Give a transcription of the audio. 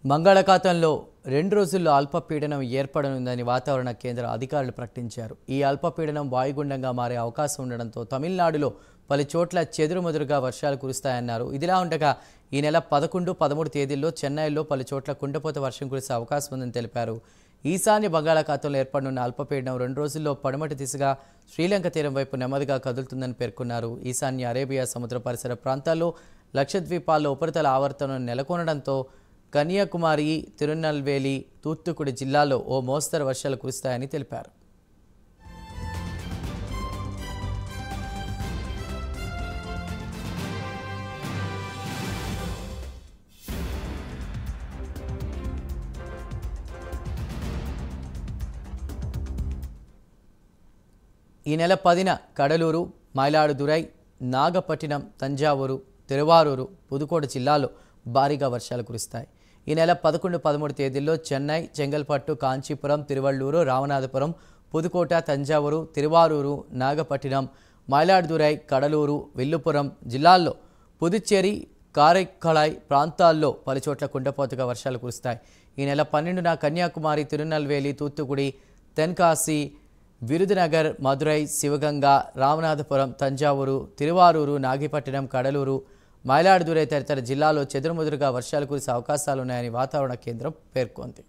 బంగాళాఖాతంలో 2 రోజుల్లో అల్పపీడనం ఏర్పడనుందని వాతావరణ కేంద్ర అధికారులు ప్రకటించారు. ఈ అల్పపీడనం వాయుగుండంగా మారే అవకాశం ఉండడంతో తమిళనాడులో పలు చోట్ల చెదురుమదురుగా వర్షాలు కురుస్తాయన్నారు. ఇదిలా ఉండగా ఈ నెల 11, 13 తేదీల్లో చెన్నైలో పలు చోట్ల కుండపోత వర్షం కురిసే అవకాశం ఉందని తెలిపారు. ఈశాన్య బంగాళాఖాతంలో ఏర్పడనున్న అల్పపీడనం 2 రోజుల్లో పడమటి దిశగా శ్రీలంక తీరం వైపు నెమ్మదిగా కదులుతుందని పేర్కొన్నారు. ఈశాన్య అరేబియా సముద్ర పరిసర ప్రాంతాల్లో లక్షద్వీపాల్లో ఉపరితల ఆవర్తనం నెలకొనడంతో కన్యాకుమారి, తిరునల్వేలి, తూత్తుకుడి జిల్లాల్లో ఓ మోస్తరు వర్షాలు కురుస్తాయని తెలిపారు. ఈ నెల 10న కడలూరు, మైలాడుదురై, నాగపట్టినం, తంజావూరు, తిరువారూరు, పుదుకోట జిల్లాల్లో భారీగా వర్షాలు కురుస్తాయి. ఈ నెల 11, 13 తేదీల్లో చెన్నై, చెంగల్పట్టు, కాంచీపురం, తిరువళ్ళూరు, రామనాథపురం, పుదుకోట, తంజావూరు, తిరువారూరు, నాగపట్టినం, మైలాడుదురై, కడలూరు, విల్లుపురం జిల్లాల్లో, పుదుచ్చేరి, కారైక్కళాయ్ ప్రాంతాల్లో పలుచోట్ల కుండపోతగా వర్షాలు కురుస్తాయి. ఈ నెల 12న కన్యాకుమారి, తిరునల్వేలి, తూత్తుకుడి, తెన్కాసి, విరుదునగర్, మదురై, శివగంగ, రామనాథపురం, తంజావూరు, తిరువారూరు, నాగిపట్టినం, కడలూరు, మైలాడుదురై తదితర జిల్లాల్లో చెదురుమదురుగా వర్షాలు కురిసే అవకాశాలున్నాయని వాతావరణ కేంద్రం పేర్కొంది.